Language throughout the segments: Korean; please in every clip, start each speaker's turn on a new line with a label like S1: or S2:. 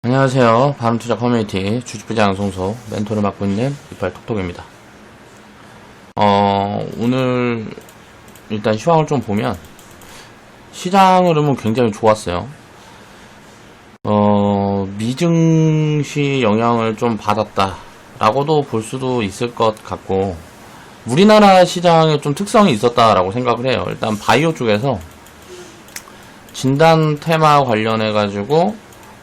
S1: 안녕하세요. 바람투자 커뮤니티 주식부장 양성소 멘토를 맡고 있는 이빨 톡톡입니다. 오늘 일단 시황을 좀 보면 시장 흐름은 굉장히 좋았어요. 미증시 영향을 좀 받았다라고도 볼 수도 있을 것 같고, 우리나라 시장에 좀 특성이 있었다라고 생각을 해요. 일단 바이오 쪽에서 진단 테마 관련해 가지고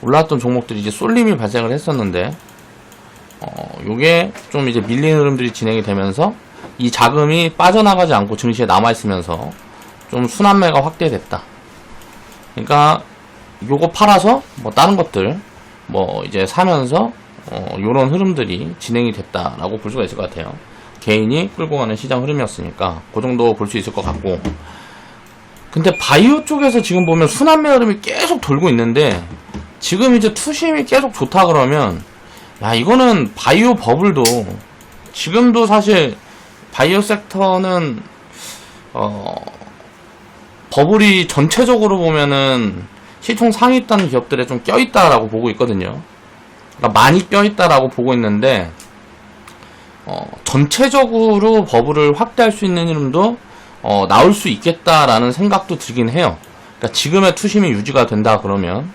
S1: 올라왔던 종목들이 이제 쏠림이 발생을 했었는데, 요게 좀 이제 밀리는 흐름들이 진행이 되면서 이 자금이 빠져나가지 않고 증시에 남아있으면서 좀 순환매가 확대됐다. 그러니까 요거 팔아서 뭐 다른 것들 뭐 이제 사면서 요런 흐름들이 진행이 됐다라고 볼 수가 있을 것 같아요. 개인이 끌고 가는 시장 흐름이었으니까 그 정도 볼 수 있을 것 같고, 근데 바이오 쪽에서 지금 보면 순환매 흐름이 계속 돌고 있는데, 지금 이제 투심이 계속 좋다 그러면, 야, 이거는 바이오 버블도, 지금도 사실 바이오 섹터는 버블이 전체적으로 보면은 시총 상위 있다는 기업들에 좀 껴있다라고 보고 있거든요. 그러니까 많이 껴있다라고 보고 있는데, 전체적으로 버블을 확대할 수 있는 흐름도 나올 수 있겠다라는 생각도 들긴 해요. 그러니까 지금의 투심이 유지가 된다 그러면,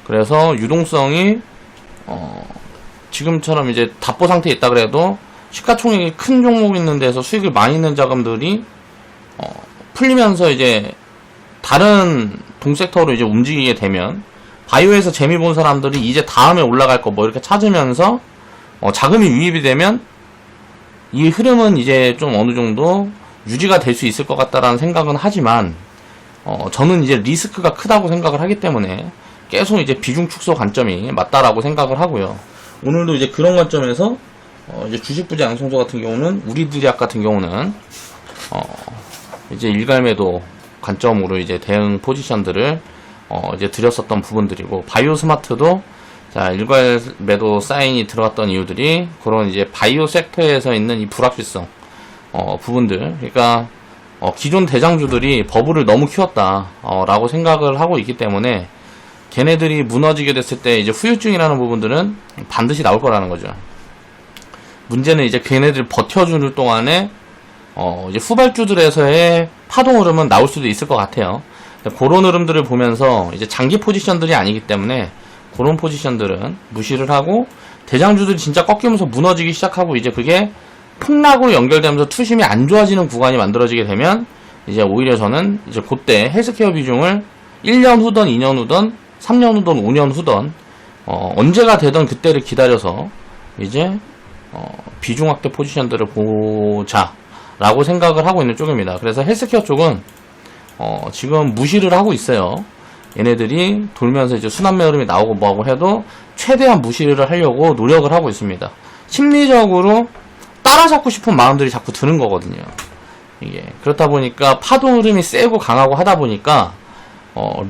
S1: 그래서 유동성이 지금처럼 이제 답보 상태에 있다 그래도 시가총액이 큰 종목 있는 데서 수익을 많이 있는 자금들이 풀리면서 이제 다른 동섹터로 이제 움직이게 되면, 바이오에서 재미 본 사람들이 이제 다음에 올라갈 거 뭐 이렇게 찾으면서 자금이 유입이 되면 이 흐름은 이제 좀 어느 정도 유지가 될 수 있을 것 같다라는 생각은 하지만, 저는 이제 리스크가 크다고 생각을 하기 때문에 계속 이제 비중 축소 관점이 맞다라고 생각을 하고요. 오늘도 이제 그런 관점에서 이제 주식부장 양성소 같은 경우는, 우리들약 같은 경우는 이제 일갈매도 관점으로 이제 대응 포지션들을 이제 드렸었던 부분들이고, 바이오 스마트도 자, 일괄매도 사인이 들어갔던 이유들이 그런 이제 바이오 섹터에서 있는 이 불확실성 부분들, 그러니까 기존 대장주들이 버블을 너무 키웠다 라고 생각을 하고 있기 때문에, 걔네들이 무너지게 됐을 때 이제 후유증이라는 부분들은 반드시 나올 거라는 거죠. 문제는 이제 걔네들 버텨주는 동안에 이제 후발주들에서의 파동 흐름은 나올 수도 있을 것 같아요. 그런 흐름들을 보면서 이제 장기 포지션들이 아니기 때문에 그런 포지션들은 무시를 하고, 대장주들이 진짜 꺾이면서 무너지기 시작하고 이제 그게 폭락으로 연결되면서 투심이 안 좋아지는 구간이 만들어지게 되면, 이제 오히려 저는 이제 그때 헬스케어 비중을 1년 후든 2년 후든 3년 후든 5년 후든 언제가 되던 그때를 기다려서 이제 비중 확대 포지션들을 보자 라고 생각을 하고 있는 쪽입니다. 그래서 헬스케어 쪽은 지금 무시를 하고 있어요. 얘네들이 돌면서 이제 순환매 흐름이 나오고 뭐하고 해도 최대한 무시를 하려고 노력을 하고 있습니다. 심리적으로 따라잡고 싶은 마음들이 자꾸 드는 거거든요. 이게 그렇다 보니까 파동 흐름이 세고 강하고 하다 보니까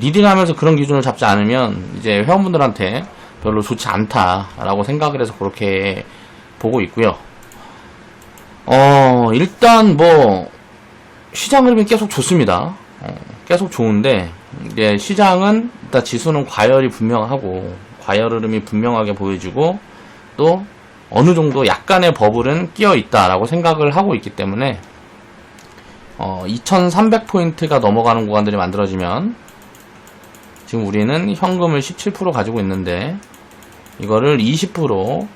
S1: 리딩하면서 그런 기준을 잡지 않으면 이제 회원분들한테 별로 좋지 않다라고 생각을 해서 그렇게 보고 있고요. 일단 뭐 시장 흐름이 계속 좋습니다. 계속 좋은데, 이제 시장은 일단 지수는 과열이 분명하고 과열 흐름이 분명하게 보여지고, 또 어느 정도 약간의 버블은 끼어 있다라고 생각을 하고 있기 때문에 2300포인트가 넘어가는 구간들이 만들어지면, 지금 우리는 현금을 17% 가지고 있는데 이거를 20%로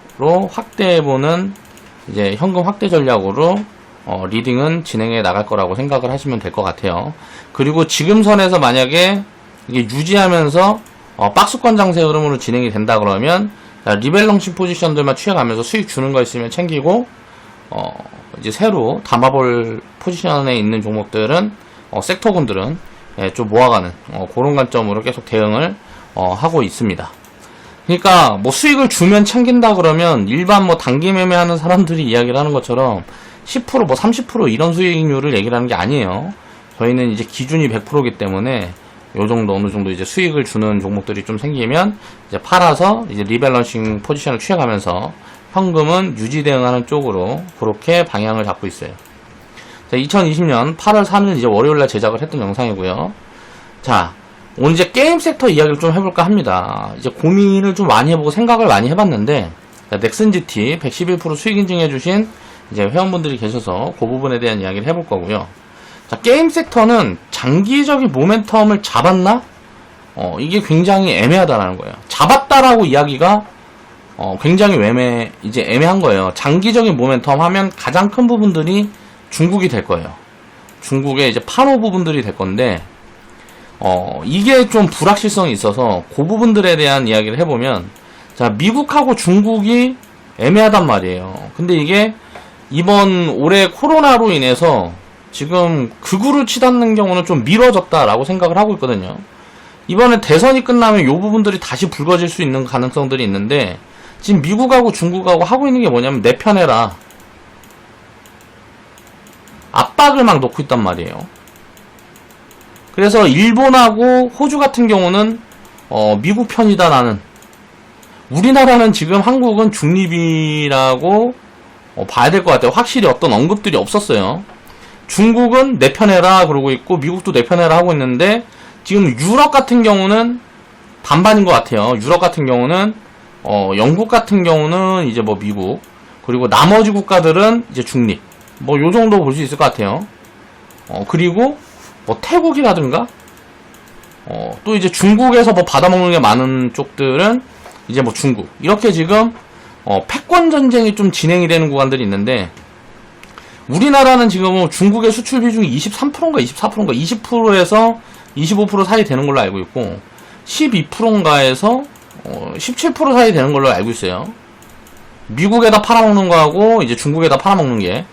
S1: 확대해보는 이제 현금 확대 전략으로 리딩은 진행해 나갈 거라고 생각을 하시면 될 것 같아요. 그리고 지금 선에서 만약에 이게 유지하면서 박스권 장세 흐름으로 진행이 된다 그러면, 리밸런싱 포지션들만 취해가면서 수익 주는 거 있으면 챙기고, 이제 새로 담아볼 포지션에 있는 종목들은 섹터군들은 좀 모아가는 그런 관점으로 계속 대응을 하고 있습니다. 그러니까 뭐 수익을 주면 챙긴다 그러면 일반 뭐 단기 매매하는 사람들이 이야기를 하는 것처럼 10% 뭐 30% 이런 수익률을 얘기를 하는 게 아니에요. 저희는 이제 기준이 100%이기 때문에 요 정도 어느 정도 이제 수익을 주는 종목들이 좀 생기면 이제 팔아서 이제 리밸런싱 포지션을 취해가면서 현금은 유지 대응하는 쪽으로 그렇게 방향을 잡고 있어요. 자, 2020년 8월 3일 이제 월요일날 제작을 했던 영상이고요. 자, 오늘 이제 게임 섹터 이야기를 좀 해볼까 합니다. 이제 고민을 좀 많이 해보고 생각을 많이 해봤는데, 넥슨GT 111% 수익 인증해주신 이제 회원분들이 계셔서 그 부분에 대한 이야기를 해볼 거고요. 자, 게임 섹터는 장기적인 모멘텀을 잡았나? 이게 굉장히 애매하다라는 거예요. 잡았다라고 이야기가 굉장히 이제 애매한 거예요. 장기적인 모멘텀 하면 가장 큰 부분들이 중국이 될 거예요. 중국의 이제 판호 부분들이 될 건데, 이게 좀 불확실성이 있어서 그 부분들에 대한 이야기를 해보면, 자, 미국하고 중국이 애매하단 말이에요. 근데 이게 이번 올해 코로나로 인해서 지금 극우를 치닫는 경우는 좀 미뤄졌다라고 생각을 하고 있거든요. 이번에 대선이 끝나면 이 부분들이 다시 불거질 수 있는 가능성들이 있는데, 지금 미국하고 중국하고 하고 있는 게 뭐냐면 내 편해라, 압박을 막 놓고 있단 말이에요. 그래서 일본하고 호주 같은 경우는 미국 편이다 나는. 우리나라는 지금 한국은 중립이라고 봐야 될 것 같아요. 확실히 어떤 언급들이 없었어요. 중국은 내 편해라 그러고 있고 미국도 내 편해라 하고 있는데, 지금 유럽 같은 경우는 반반인 것 같아요. 유럽 같은 경우는 영국 같은 경우는 이제 뭐 미국, 그리고 나머지 국가들은 이제 중립, 뭐 요 정도 볼 수 있을 것 같아요. 그리고 뭐 태국이라든가 또 이제 중국에서 뭐 받아먹는 게 많은 쪽들은 이제 뭐 중국, 이렇게 지금 패권 전쟁이 좀 진행이 되는 구간들이 있는데, 우리나라는 지금 중국의 수출 비중이 23%인가 24%인가 20%에서 25% 사이 되는 걸로 알고 있고, 12%인가에서 17% 사이 되는 걸로 알고 있어요. 미국에다 팔아먹는 거하고 이제 중국에다 팔아먹는 게,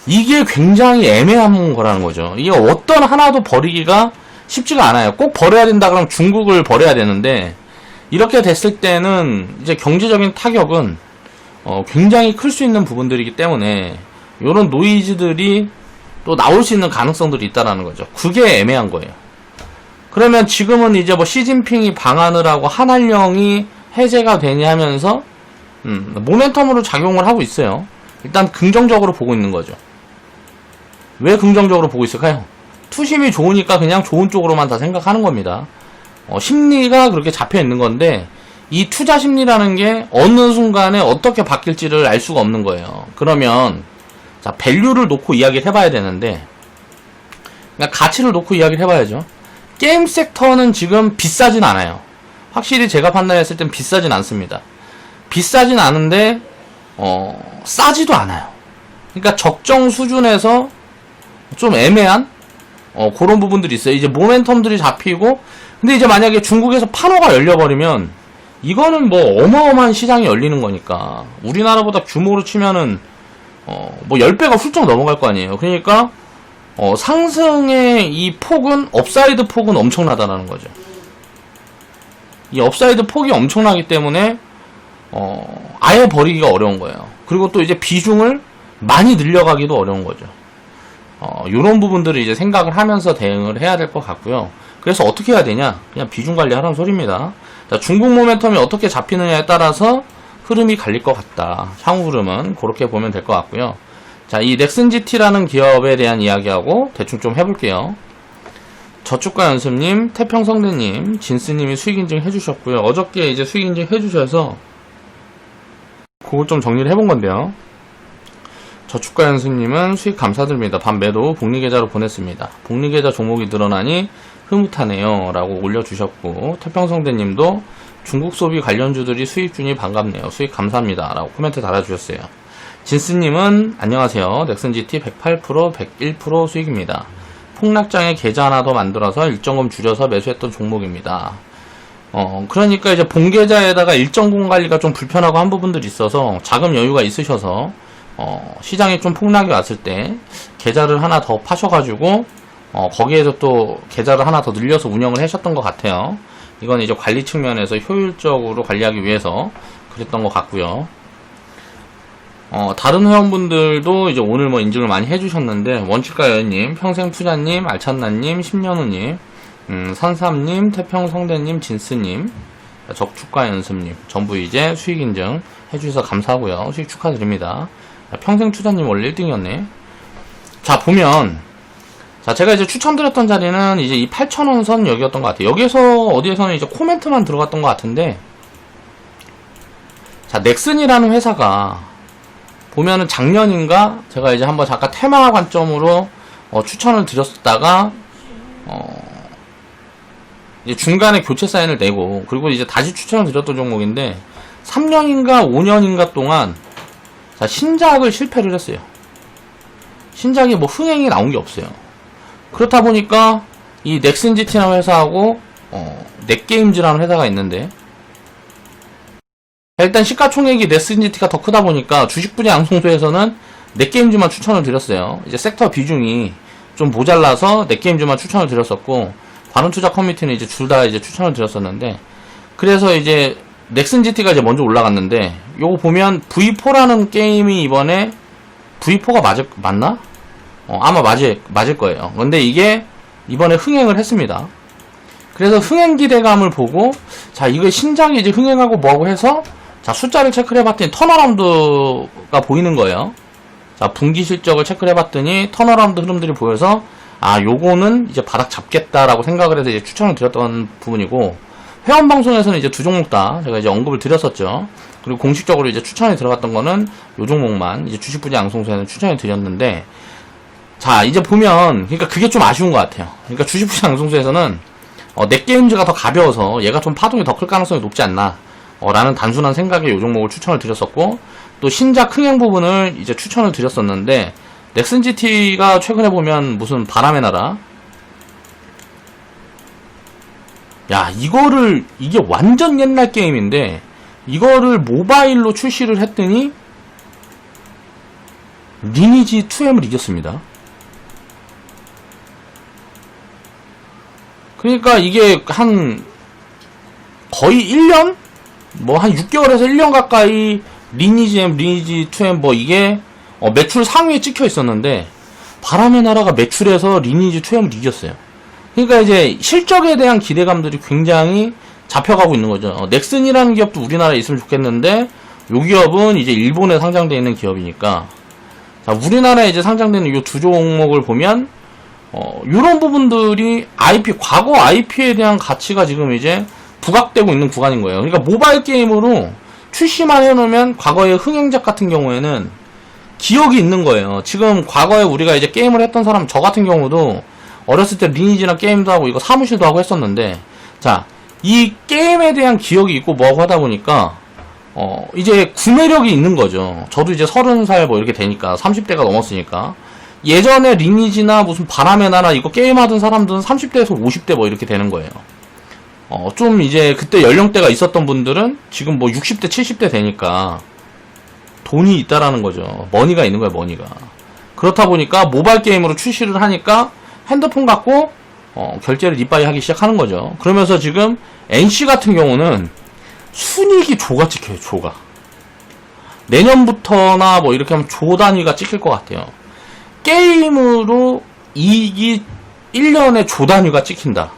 S1: 이게 굉장히 애매한 거라는 거죠. 이게 어떤 하나도 버리기가 쉽지가 않아요. 꼭 버려야 된다 그러면 중국을 버려야 되는데, 이렇게 됐을 때는 이제 경제적인 타격은 굉장히 클 수 있는 부분들이기 때문에 이런 노이즈들이 또 나올 수 있는 가능성들이 있다라는 거죠. 그게 애매한 거예요. 그러면 지금은 이제 뭐 시진핑이 방한을 하고 한한령이 해제가 되냐 하면서 모멘텀으로 작용을 하고 있어요. 일단 긍정적으로 보고 있는 거죠. 왜 긍정적으로 보고 있을까요? 투심이 좋으니까 그냥 좋은 쪽으로만 다 생각하는 겁니다. 심리가 그렇게 잡혀 있는 건데, 이 투자 심리라는 게 어느 순간에 어떻게 바뀔지를 알 수가 없는 거예요. 그러면 자, 밸류를 놓고 이야기를 해봐야 되는데, 그러니까 가치를 놓고 이야기를 해봐야죠. 게임 섹터는 지금 비싸진 않아요. 확실히 제가 판단했을 땐 비싸진 않습니다. 비싸진 않은데 싸지도 않아요. 그러니까 적정 수준에서 좀 애매한 그런 부분들이 있어요. 이제 모멘텀들이 잡히고, 근데 이제 만약에 중국에서 판호가 열려버리면 이거는 뭐 어마어마한 시장이 열리는 거니까, 우리나라보다 규모로 치면은 뭐 10배가 훌쩍 넘어갈 거 아니에요. 그러니까 상승의 이 폭은, 업사이드 폭은 엄청나다라는 거죠. 이 업사이드 폭이 엄청나기 때문에 아예 버리기가 어려운 거예요. 그리고 또 이제 비중을 많이 늘려가기도 어려운 거죠. 요런 부분들을 이제 생각을 하면서 대응을 해야 될 것 같고요. 그래서 어떻게 해야 되냐? 그냥 비중 관리하라는 소리입니다. 자, 중국 모멘텀이 어떻게 잡히느냐에 따라서 흐름이 갈릴 것 같다. 향후 흐름은 그렇게 보면 될 것 같고요. 자, 이 넥슨GT라는 기업에 대한 이야기하고 대충 좀 해볼게요. 저축과 연습님, 태평성대님, 진스님이 수익인증 해주셨고요. 어저께 이제 수익인증 해주셔서 그걸 좀 정리를 해본 건데요. 저축과 연습님은 수익 감사드립니다. 반 매도 복리계좌로 보냈습니다. 복리계좌 종목이 늘어나니 흐뭇하네요 라고 올려주셨고, 태평성대님도 중국 소비 관련주들이 수익 주니 반갑네요. 수익 감사합니다 라고 코멘트 달아주셨어요. 진스님은 안녕하세요. 넥슨GT 108%, 101% 수익입니다. 폭락장에 계좌 하나 더 만들어서 일정금 줄여서 매수했던 종목입니다. 그러니까 이제 본계좌에다가 일정금 관리가 좀 불편하고 한 부분들이 있어서 자금 여유가 있으셔서 시장에 좀 폭락이 왔을 때 계좌를 하나 더 파셔가지고 거기에서 또 계좌를 하나 더 늘려서 운영을 하셨던 것 같아요. 이건 이제 관리 측면에서 효율적으로 관리하기 위해서 그랬던 것 같고요. 다른 회원분들도 이제 오늘 뭐 인증을 많이 해주셨는데, 원칙가 여인님, 평생투자님, 알찬나님, 심연우님, 선삼님, 태평성대님, 진스님, 적축가 연습님 전부 이제 수익 인증 해주셔서 감사하고요. 수익 축하드립니다. 평생투자님 원래 1등이었네. 자, 보면 자, 제가 이제 추천드렸던 자리는 이제 이 8,000원 선 여기였던 것 같아요. 여기서 어디에서는 이제 코멘트만 들어갔던 것 같은데, 자, 넥슨이라는 회사가 보면은 작년인가 제가 이제 한번 잠깐 테마 관점으로 추천을 드렸다가 이제 중간에 교체 사인을 내고, 그리고 이제 다시 추천을 드렸던 종목인데 3년인가 5년인가 동안 자, 신작을 실패를 했어요. 신작이 뭐 흥행이 나온 게 없어요. 그렇다 보니까 이 넥슨GT라는 회사하고 넷게임즈라는 회사가 있는데, 일단 시가총액이 넥슨GT가 더 크다 보니까 주식 분야 양성소에서는 넷게임즈만 추천을 드렸어요. 이제 섹터 비중이 좀 모자라서 넷게임즈만 추천을 드렸었고, 관훈투자 커뮤니티는 이제 둘 다 이제 추천을 드렸었는데, 그래서 이제 넥슨GT가 이제 먼저 올라갔는데, 요거 보면 V4라는 게임이 이번에 V4가 맞나? 아마 맞을 거예요. 근데 이게 이번에 흥행을 했습니다. 그래서 흥행 기대감을 보고, 자, 이거 신작이 이제 흥행하고 뭐하고 해서, 자, 숫자를 체크를 해봤더니 턴어라운드가 보이는 거예요. 자, 분기 실적을 체크를 해봤더니 턴어라운드 흐름들이 보여서, 아, 요거는 이제 바닥 잡겠다라고 생각을 해서 이제 추천을 드렸던 부분이고, 회원방송에서는 이제 두 종목 다 제가 이제 언급을 드렸었죠. 그리고 공식적으로 이제 추천이 들어갔던 거는 요 종목만 이제 주식 분야 양성소에는 추천을 드렸는데, 자, 이제 보면, 그러니까 그게 좀 아쉬운 것 같아요. 그러니까 주식 분야 양성소에서는 넷게임즈가 더 가벼워서 얘가 좀 파동이 더 클 가능성이 높지 않나 라는 단순한 생각에 요 종목을 추천을 드렸었고, 또 신작 흥행 부분을 이제 추천을 드렸었는데, 넥슨GT가 최근에 보면 무슨 바람의 나라, 야, 이게 완전 옛날 게임인데 이거를 모바일로 출시를 했더니 리니지 2M을 이겼습니다. 그러니까 이게 한 거의 1년? 뭐 한 6개월에서 1년 가까이 리니지 M, 리니지 2M 뭐 이게 매출 상위에 찍혀 있었는데, 바람의 나라가 매출에서 리니지 2M을 이겼어요. 그러니까 이제 실적에 대한 기대감들이 굉장히 잡혀가고 있는 거죠. 넥슨이라는 기업도 우리나라에 있으면 좋겠는데, 요 기업은 이제 일본에 상장되어 있는 기업이니까, 자, 우리나라에 이제 상장되는 요 두 종목을 보면 요런 부분들이 과거 IP에 대한 가치가 지금 이제 부각되고 있는 구간인 거예요. 그러니까 모바일 게임으로 출시만 해놓으면 과거의 흥행작 같은 경우에는 기억이 있는 거예요. 지금 과거에 우리가 이제 게임을 했던 사람, 저 같은 경우도 어렸을 때 리니지나 게임도 하고 이거 사무실도 하고 했었는데, 자, 이 게임에 대한 기억이 있고 뭐하고 하다 보니까 이제 구매력이 있는 거죠. 저도 이제 30살 뭐 이렇게 되니까 30대가 넘었으니까, 예전에 리니지나 무슨 바람의 나라 이거 게임하던 사람들은 30대에서 50대 뭐 이렇게 되는 거예요. 좀 이제 그때 연령대가 있었던 분들은 지금 뭐 60대 70대 되니까 돈이 있다라는 거죠. 머니가 있는 거예요, 머니가. 그렇다 보니까 모바일 게임으로 출시를 하니까 핸드폰 갖고 결제를 이빠이 하기 시작하는 거죠. 그러면서 지금 NC 같은 경우는 순이익이 조가 찍혀요, 조가. 내년부터나 뭐 이렇게 하면 조 단위가 찍힐 것 같아요. 게임으로 이익이 1년에 조 단위가 찍힌다.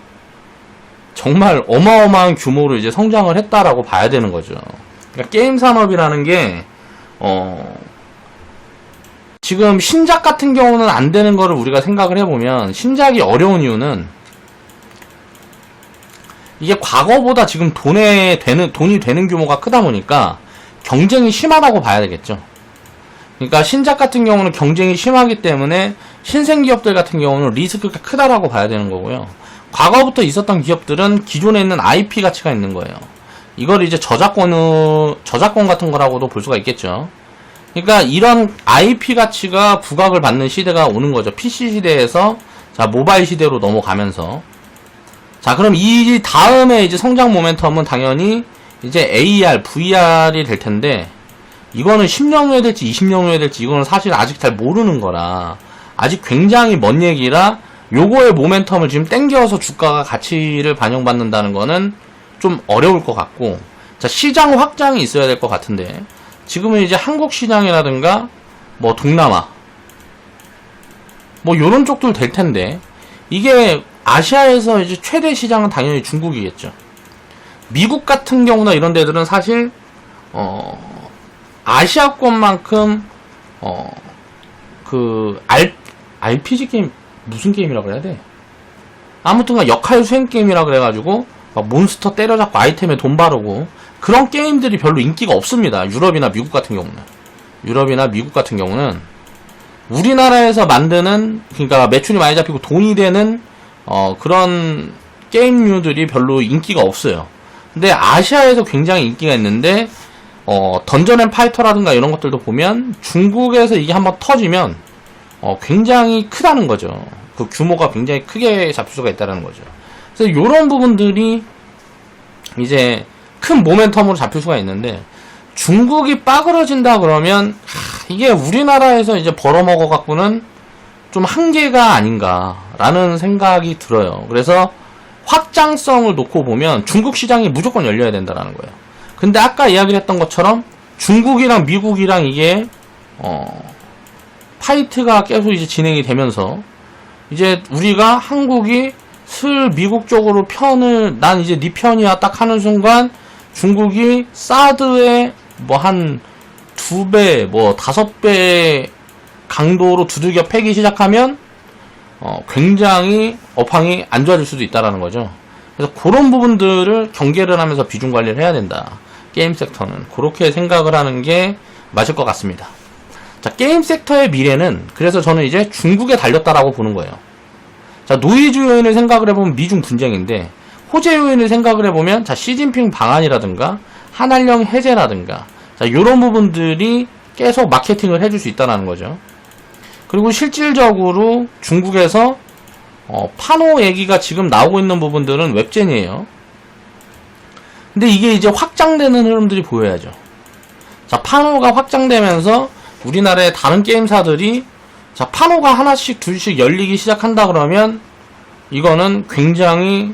S1: 정말 어마어마한 규모로 이제 성장을 했다라고 봐야 되는 거죠. 그러니까 게임 산업이라는 게 지금 신작 같은 경우는 안 되는 거를 우리가 생각을 해보면, 신작이 어려운 이유는 이게 과거보다 지금 돈이 되는 규모가 크다 보니까 경쟁이 심하다고 봐야 되겠죠. 그러니까 신작 같은 경우는 경쟁이 심하기 때문에 신생 기업들 같은 경우는 리스크가 크다라고 봐야 되는 거고요. 과거부터 있었던 기업들은 기존에 있는 IP 가치가 있는 거예요. 이걸 이제 저작권 같은 거라고도 볼 수가 있겠죠. 그러니까 이런 IP 가치가 부각을 받는 시대가 오는 거죠. PC 시대에서 자, 모바일 시대로 넘어가면서, 자, 그럼 이 다음에 이제 성장 모멘텀은 당연히 이제 AR, VR이 될 텐데, 이거는 10년 후에 될지 20년 후에 될지 이거는 사실 아직 잘 모르는 거라, 아직 굉장히 먼 얘기라, 요거의 모멘텀을 지금 땡겨서 주가가 가치를 반영받는다는 거는 좀 어려울 것 같고, 자, 시장 확장이 있어야 될 것 같은데, 지금은 이제 한국 시장이라든가 뭐 동남아 뭐 요런 쪽들 될 텐데, 이게 아시아에서 이제 최대 시장은 당연히 중국이겠죠. 미국 같은 경우나 이런 데들은 사실 아시아권만큼 그 RPG 게임 무슨 게임이라 그래야 돼? 아무튼간 역할 수행 게임이라 그래가지고 막 몬스터 때려잡고 아이템에 돈 바르고 그런 게임들이 별로 인기가 없습니다. 유럽이나 미국 같은 경우는 우리나라에서 만드는, 그러니까 매출이 많이 잡히고 돈이 되는 그런 게임류들이 별로 인기가 없어요. 근데 아시아에서 굉장히 인기가 있는데 던전 앤 파이터라든가 이런 것들도 보면 중국에서 이게 한번 터지면 굉장히 크다는 거죠. 그 규모가 굉장히 크게 잡힐 수가 있다는 거죠. 그래서 이런 부분들이 이제 큰 모멘텀으로 잡힐 수가 있는데, 중국이 빠그러진다 그러면 이게 우리나라에서 이제 벌어먹어 갖고는 좀 한계가 아닌가라는 생각이 들어요. 그래서 확장성을 놓고 보면 중국 시장이 무조건 열려야 된다라는 거예요. 근데 아까 이야기를 했던 것처럼 중국이랑 미국이랑 이게 파이트가 계속 이제 진행이 되면서 이제 우리가 한국이 슬 미국 쪽으로 난 이제 네 편이야 딱 하는 순간 중국이 사드에 뭐 한 2배, 뭐 5배 강도로 두들겨 패기 시작하면 굉장히 업황이 안 좋아질 수도 있다라는 거죠. 그래서 그런 부분들을 경계를 하면서 비중 관리를 해야 된다. 게임 섹터는 그렇게 생각을 하는 게 맞을 것 같습니다. 자, 게임 섹터의 미래는 그래서 저는 이제 중국에 달렸다라고 보는 거예요. 자, 노이즈 요인을 생각을 해보면 미중 분쟁인데, 호재 요인을 생각을 해보면 자, 시진핑 방안이라든가 한한령 해제라든가 자, 요런 부분들이 계속 마케팅을 해줄 수 있다는 거죠. 그리고 실질적으로 중국에서 파노 얘기가 지금 나오고 있는 부분들은 웹젠이에요. 근데 이게 이제 확장되는 흐름들이 보여야죠. 자, 파노가 확장되면서 우리나라의 다른 게임사들이 자, 파노가 하나씩 둘씩 열리기 시작한다 그러면 이거는 굉장히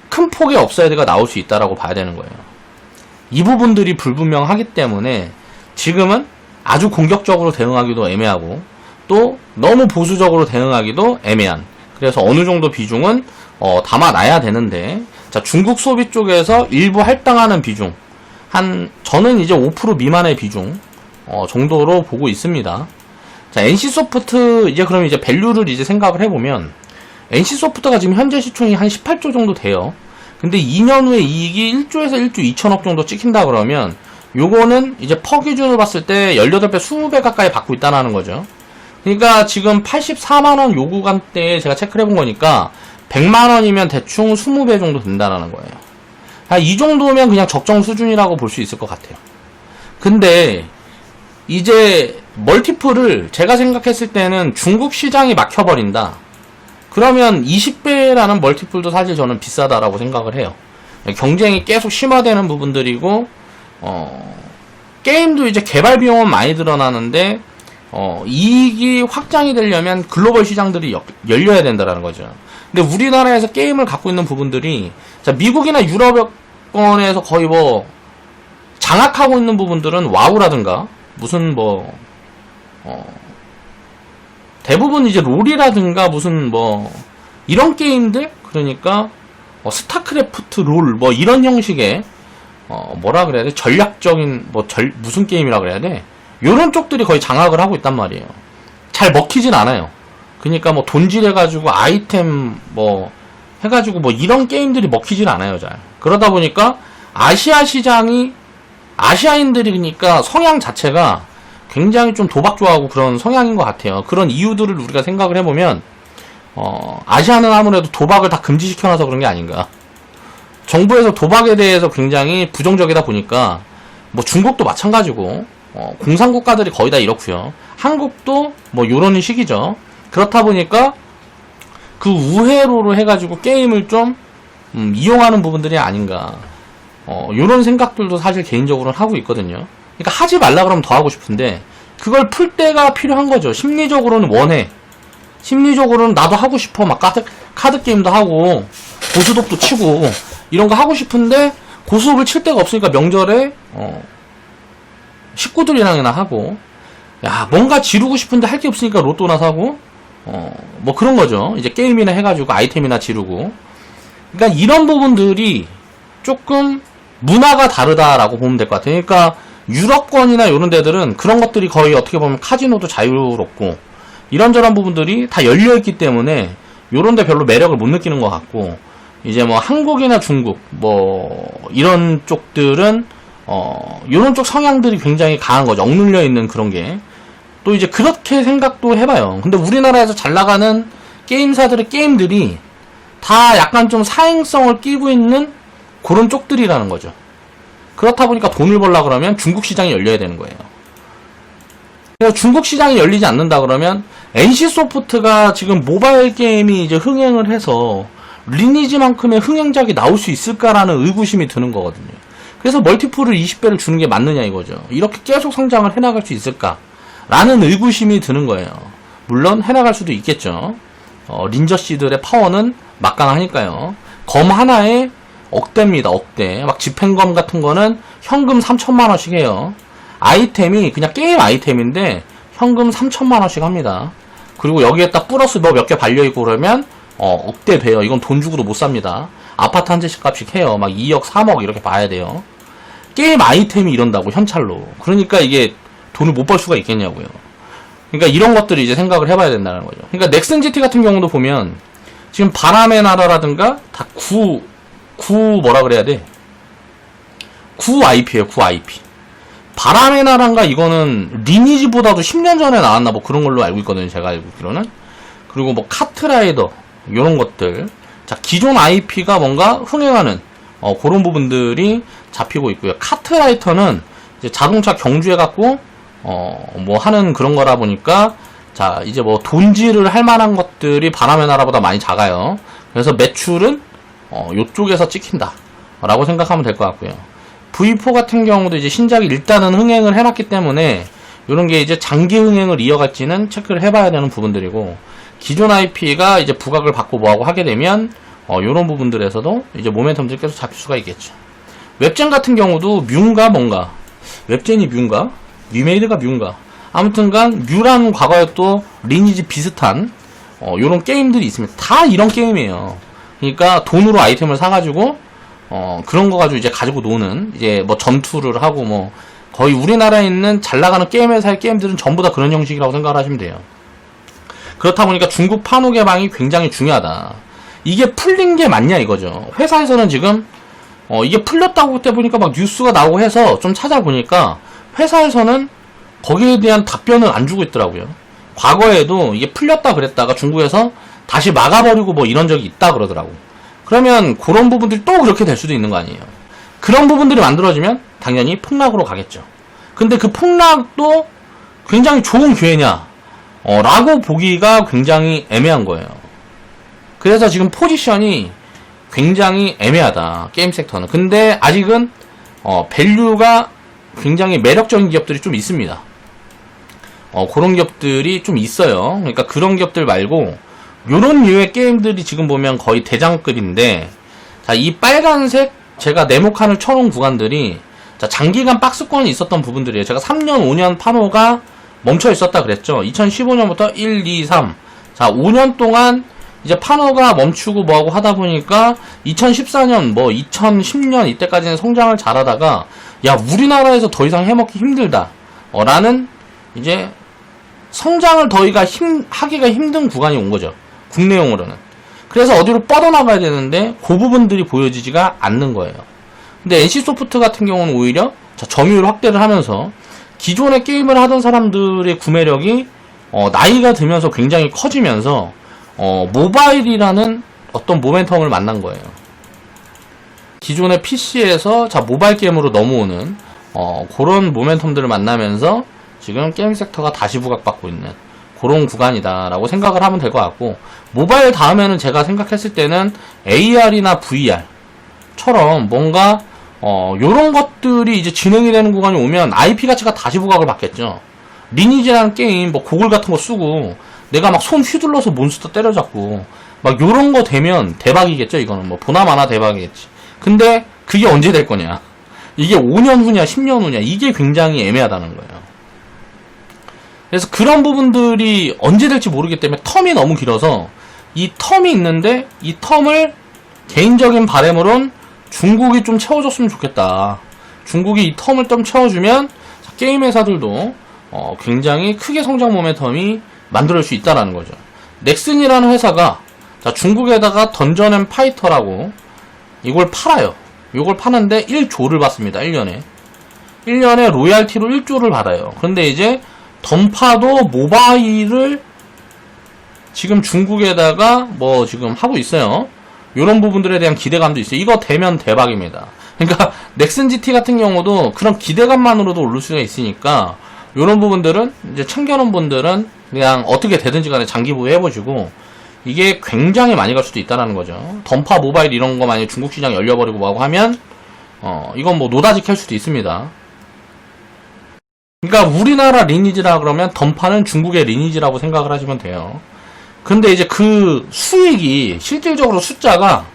S1: 큰 폭의 업사이드가 나올 수 있다라고 봐야 되는 거예요. 이 부분들이 불분명하기 때문에 지금은 아주 공격적으로 대응하기도 애매하고 또 너무 보수적으로 대응하기도 애매한, 그래서 어느 정도 비중은 담아놔야 되는데, 자, 중국 소비 쪽에서 일부 할당하는 비중 저는 이제 5% 미만의 비중 정도로 보고 있습니다. 자, NC소프트 이제 그럼 이제 밸류를 이제 생각을 해보면 NC소프트가 지금 현재 시총이 한 18조 정도 돼요. 근데 2년 후에 이익이 1조에서 1조 2천억 정도 찍힌다 그러면 요거는 이제 퍼 기준으로 봤을 때 18배, 20배 가까이 받고 있다는 거죠. 그러니까 지금 84만원 요 구간대에 제가 체크를 해본 거니까 100만원이면 대충 20배 정도 된다는 거예요. 이 정도면 그냥 적정 수준이라고 볼 수 있을 것 같아요. 근데 이제 멀티플을 제가 생각했을 때는 중국 시장이 막혀버린다. 그러면 20배라는 멀티플도 사실 저는 비싸다라고 생각을 해요. 경쟁이 계속 심화되는 부분들이고 게임도 이제 개발 비용은 많이 드러나는데 이익이 확장이 되려면 글로벌 시장들이 열려야 된다라는 거죠. 근데 우리나라에서 게임을 갖고 있는 부분들이 자, 미국이나 유럽권에서 거의 뭐 장악하고 있는 부분들은 와우라든가 무슨 뭐 대부분 이제 롤이라든가 무슨 뭐 이런 게임들, 그러니까 스타크래프트 롤 뭐 이런 형식의 뭐라 그래야 돼, 전략적인 무슨 게임이라 그래야 돼, 요런 쪽들이 거의 장악을 하고 있단 말이에요. 잘 먹히진 않아요. 그러니까 뭐 돈질해가지고 아이템 뭐 해가지고 뭐 이런 게임들이 먹히진 않아요, 잘. 그러다 보니까 아시아 시장이, 아시아인들이 그러니까 성향 자체가 굉장히 좀 도박 좋아하고 그런 성향인 것 같아요. 그런 이유들을 우리가 생각을 해보면 아시아는 아무래도 도박을 다 금지시켜놔서 그런 게 아닌가. 정부에서 도박에 대해서 굉장히 부정적이다 보니까 뭐 중국도 마찬가지고 공산국가들이 거의 다 이렇고요. 한국도 뭐 요런 식이죠. 그렇다 보니까 그 우회로로 해가지고 게임을 좀 이용하는 부분들이 아닌가. 요런 생각들도 사실 개인적으로는 하고 있거든요. 그러니까 하지 말라 그러면 더 하고 싶은데 그걸 풀 때가 필요한 거죠. 심리적으로는 원해. 심리적으로는 나도 하고 싶어. 막 카드 게임도 하고 고수독도 치고 이런 거 하고 싶은데 고수독을 칠 데가 없으니까 명절에 식구들이랑이나 하고, 야, 뭔가 지르고 싶은데 할 게 없으니까 로또나 사고 뭐 그런 거죠. 이제 게임이나 해가지고 아이템이나 지르고. 그러니까 이런 부분들이 조금 문화가 다르다라고 보면 될 것 같아요. 그러니까 유럽권이나 이런 데들은 그런 것들이 거의 어떻게 보면 카지노도 자유롭고 이런저런 부분들이 다 열려있기 때문에 요런데 별로 매력을 못 느끼는 것 같고, 이제 뭐 한국이나 중국 뭐 이런 쪽들은 요런 쪽 성향들이 굉장히 강한 거죠. 억눌려 있는 그런 게. 또 이제 그렇게 생각도 해봐요. 근데 우리나라에서 잘 나가는 게임사들의 게임들이 다 약간 좀 사행성을 띠고 있는 그런 쪽들이라는 거죠. 그렇다 보니까 돈을 벌라 그러면 중국 시장이 열려야 되는 거예요. 그래서 중국 시장이 열리지 않는다 그러면 NC소프트가 지금 모바일 게임이 이제 흥행을 해서 리니지만큼의 흥행작이 나올 수 있을까라는 의구심이 드는 거거든요. 그래서 멀티플을 20배를 주는 게 맞느냐 이거죠. 이렇게 계속 성장을 해나갈 수 있을까? 라는 의구심이 드는 거예요. 물론 해나갈 수도 있겠죠. 린저씨들의 파워는 막강하니까요. 검 하나에 억대입니다. 억대. 막 집행검 같은 거는 현금 3천만원씩 해요. 아이템이 그냥 게임 아이템인데 현금 3천만원씩 합니다. 그리고 여기에다 플러스 뭐 몇 개 발려있고 그러면 억대 돼요. 이건 돈 주고도 못 삽니다. 아파트 한 채씩 값씩 해요. 막 2억 3억 이렇게 봐야 돼요. 게임 아이템이 이런다고 현찰로. 그러니까 이게 돈을 못 벌 수가 있겠냐고요. 그러니까 이런 것들을 이제 생각을 해봐야 된다는 거죠. 그러니까 넥슨 GT 같은 경우도 보면 지금 바람의 나라라든가 다 뭐라 그래야 돼? 구 IP에요. 구 IP. 바람의 나라인가 이거는 리니지보다도 10년 전에 나왔나 뭐 그런 걸로 알고 있거든요. 제가 알고 있기로는. 그리고 뭐 카트라이더 이런 것들. 자, 기존 IP가 뭔가 흥행하는 그런 부분들이 잡히고 있고요. 카트라이터는 이제 자동차 경주해갖고 뭐 하는 그런 거라 보니까 자 이제 뭐 돈질을 할 만한 것들이 바람의 나라보다 많이 작아요. 그래서 매출은 요쪽에서 찍힌다 라고 생각하면 될 것 같고요. V4 같은 경우도 이제 신작이 일단은 흥행을 해놨기 때문에 요런 게 이제 장기 흥행을 이어갈지는 체크를 해봐야 되는 부분들이고, 기존 IP가 이제 부각을 받고 뭐하고 하게 되면 요런 부분들에서도 이제 모멘텀들이 계속 잡힐 수가 있겠죠. 웹젠 같은 경우도 뮤인가 뭔가, 웹젠이 뮤인가? 뮤메이드가 뮤인가? 아무튼간 뮤라는 과거에 또 리니지 비슷한 요런 게임들이 있습니다. 다 이런 게임이에요. 그러니까 돈으로 아이템을 사가지고 그런 거 가지고 이제 가지고 노는, 이제 뭐 전투를 하고 뭐 거의 우리나라에 있는 잘 나가는 게임 회사의 게임들은 전부 다 그런 형식이라고 생각을 하시면 돼요. 그렇다 보니까 중국 판호 개방이 굉장히 중요하다. 이게 풀린 게 맞냐 이거죠. 회사에서는 지금 이게 풀렸다고 그때 보니까 막 뉴스가 나오고 해서 좀 찾아보니까 회사에서는 거기에 대한 답변을 안 주고 있더라고요. 과거에도 이게 풀렸다 그랬다가 중국에서 다시 막아버리고 뭐 이런 적이 있다 그러더라고. 그러면 그런 부분들이 또 그렇게 될 수도 있는 거 아니에요. 그런 부분들이 만들어지면 당연히 폭락으로 가겠죠. 근데 그 폭락도 굉장히 좋은 기회냐 라고 보기가 굉장히 애매한 거예요. 그래서 지금 포지션이 굉장히 애매하다, 게임 섹터는. 근데 아직은 밸류가 굉장히 매력적인 기업들이 좀 있습니다. 그런 기업들이 좀 있어요. 그러니까 그런 기업들 말고 요런 류의 게임들이 지금 보면 거의 대장급인데, 자, 이 빨간색 제가 네모칸을 쳐놓은 구간들이 자, 장기간 박스권이 있었던 부분들이에요. 제가 3년, 5년 판호가 멈춰 있었다 그랬죠. 2015년부터 1, 2, 3. 자, 5년 동안 이제 판호가 멈추고 뭐하고 하다 보니까 2014년, 뭐 2010년 이때까지는 성장을 잘하다가 야, 우리나라에서 더 이상 해먹기 힘들다. 라는 이제 성장을 더 하기가 힘든 구간이 온 거죠. 국내용으로는. 그래서 어디로 뻗어나가야 되는데 그 부분들이 보여지지가 않는 거예요. 근데 NC소프트 같은 경우는 오히려 점유율 확대를 하면서 기존의 게임을 하던 사람들의 구매력이 나이가 들면서 굉장히 커지면서 모바일이라는 어떤 모멘텀을 만난 거예요. 기존의 PC에서 모바일 게임으로 넘어오는 그런 모멘텀들을 만나면서 지금 게임 섹터가 다시 부각받고 있는 그런 구간이다라고 생각을 하면 될 것 같고, 모바일 다음에는 제가 생각했을 때는 AR이나 VR처럼 뭔가 요런 것들이 이제 진행이 되는 구간이 오면 IP 가치가 다시 부각을 받겠죠. 리니지라는 게임 뭐 고글 같은 거 쓰고 내가 막 손 휘둘러서 몬스터 때려잡고 막 요런 거 되면 대박이겠죠. 이거는 뭐 보나마나 대박이겠지. 근데 그게 언제 될 거냐, 이게 5년 후냐 10년 후냐, 이게 굉장히 애매하다는 거예요. 그래서 그런 부분들이 언제 될지 모르기 때문에 텀이 너무 길어서 이 텀이 있는데 이 텀을 개인적인 바람으론 중국이 좀 채워줬으면 좋겠다. 중국이 이 텀을 좀 채워주면 게임 회사들도 굉장히 크게 성장 모멘텀이 만들 수 있다라는 거죠. 넥슨이라는 회사가 자, 중국에다가 던전 앤 파이터라고 이걸 팔아요. 이걸 파는데 1조를 받습니다. 1년에 로얄티로 1조를 받아요. 그런데 이제 던파도 모바일을 지금 중국에다가 뭐 지금 하고 있어요. 이런 부분들에 대한 기대감도 있어요. 이거 되면 대박입니다. 그러니까 넥슨 GT 같은 경우도 그런 기대감만으로도 오를 수가 있으니까 이런 부분들은 이제 챙겨놓은 분들은 그냥 어떻게 되든지 간에 장기 보유 해보시고 이게 굉장히 많이 갈 수도 있다는 거죠. 던파 모바일 이런 거 만약에 중국 시장 열려버리고 뭐하고 하면 이건 뭐 노다지 캘 수도 있습니다. 그러니까 우리나라 리니지라 그러면 던파는 중국의 리니지라고 생각을 하시면 돼요. 근데 이제 그 수익이 실질적으로 숫자가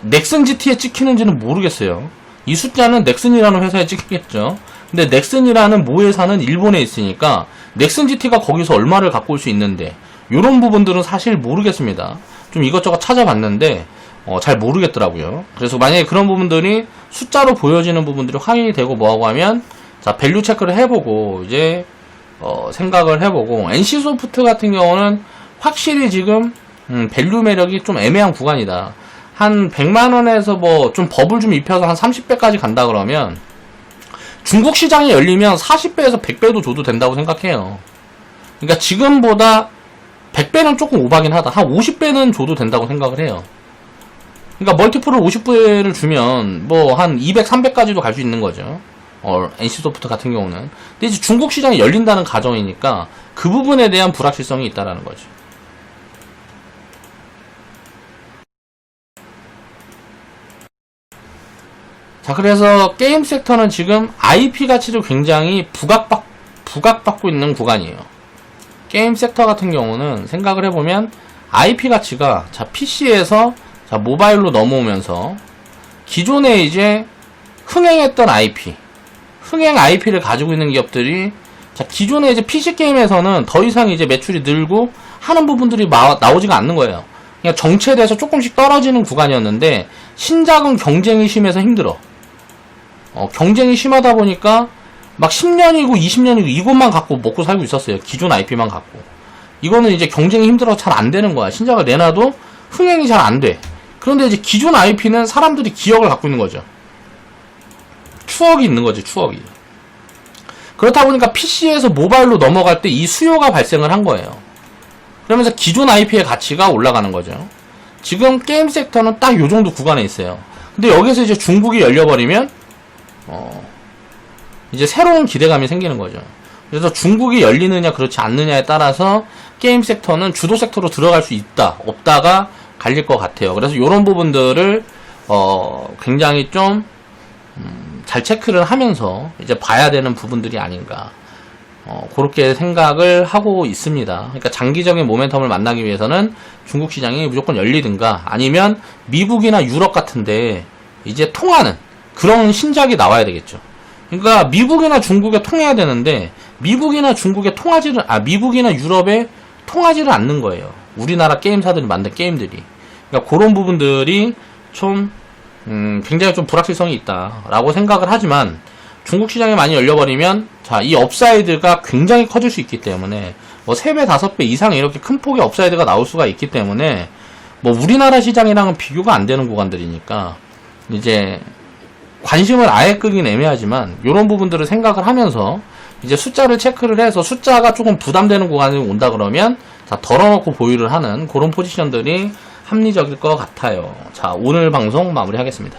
S1: 넥슨 GT에 찍히는지는 모르겠어요. 이 숫자는 넥슨이라는 회사에 찍히겠죠. 근데 넥슨이라는 모회사는 일본에 있으니까 넥슨 GT가 거기서 얼마를 갖고 올 수 있는데 요런 부분들은 사실 모르겠습니다. 좀 이것저것 찾아봤는데 잘 모르겠더라고요. 그래서 만약에 그런 부분들이 숫자로 보여지는 부분들이 확인이 되고 뭐하고 하면 자 밸류 체크를 해보고 이제 생각을 해보고 NC소프트 같은 경우는 확실히 지금 밸류 매력이 좀 애매한 구간이다. 한 100만원에서 뭐 좀 버블 좀 입혀서 한 30배까지 간다 그러면 중국 시장이 열리면 40배에서 100배도 줘도 된다고 생각해요. 그러니까 지금보다 100배는 조금 오바긴 하다. 한 50배는 줘도 된다고 생각을 해요. 그러니까 멀티플을 50배를 주면 뭐 한 200, 300까지도 갈 수 있는 거죠. NC소프트 같은 경우는. 근데 이제 중국 시장이 열린다는 가정이니까 그 부분에 대한 불확실성이 있다라는 거죠. 자, 그래서 게임 섹터는 지금 IP 가치를 굉장히 부각받고 있는 구간이에요. 게임 섹터 같은 경우는 생각을 해보면 IP 가치가 자, PC에서 자, 모바일로 넘어오면서 기존에 이제 흥행했던 IP, 흥행 IP를 가지고 있는 기업들이 자, 기존에 이제 PC 게임에서는 더 이상 이제 매출이 늘고 하는 부분들이 나오지가 않는 거예요. 그냥 정체돼서 조금씩 떨어지는 구간이었는데 신작은 경쟁이 심해서 힘들어. 경쟁이 심하다 보니까 막 10년이고 20년이고 이것만 갖고 먹고 살고 있었어요. 기존 IP만 갖고. 이거는 이제 경쟁이 힘들어서 잘 안 되는 거야. 신작을 내놔도 흥행이 잘 안 돼. 그런데 이제 기존 IP는 사람들이 기억을 갖고 있는 거죠. 추억이 있는 거지, 추억이. 그렇다 보니까 PC에서 모바일로 넘어갈 때 이 수요가 발생을 한 거예요. 그러면서 기존 IP의 가치가 올라가는 거죠. 지금 게임 섹터는 딱 요 정도 구간에 있어요. 근데 여기서 이제 중국이 열려버리면 이제 새로운 기대감이 생기는 거죠. 그래서 중국이 열리느냐 그렇지 않느냐에 따라서 게임 섹터는 주도 섹터로 들어갈 수 있다 없다가 갈릴 것 같아요. 그래서 이런 부분들을 굉장히 좀 잘 체크를 하면서 이제 봐야 되는 부분들이 아닌가 그렇게 생각을 하고 있습니다. 그러니까 장기적인 모멘텀을 만나기 위해서는 중국 시장이 무조건 열리든가 아니면 미국이나 유럽 같은데 이제 통하는 그런 신작이 나와야 되겠죠. 그러니까 미국이나 중국에 통해야 되는데 미국이나 유럽에 통하지를 않는 거예요. 우리나라 게임사들이 만든 게임들이. 그러니까 그런 부분들이 좀 굉장히 좀 불확실성이 있다라고 생각을 하지만 중국 시장이 많이 열려버리면 자, 이 업사이드가 굉장히 커질 수 있기 때문에 뭐 3배, 5배 이상 이렇게 큰 폭의 업사이드가 나올 수가 있기 때문에 뭐 우리나라 시장이랑은 비교가 안 되는 구간들이니까 이제 관심을 아예 끄긴 애매하지만 이런 부분들을 생각을 하면서 이제 숫자를 체크를 해서 숫자가 조금 부담되는 구간이 온다 그러면 자, 덜어놓고 보유를 하는 그런 포지션들이 합리적일 것 같아요. 자, 오늘 방송 마무리하겠습니다.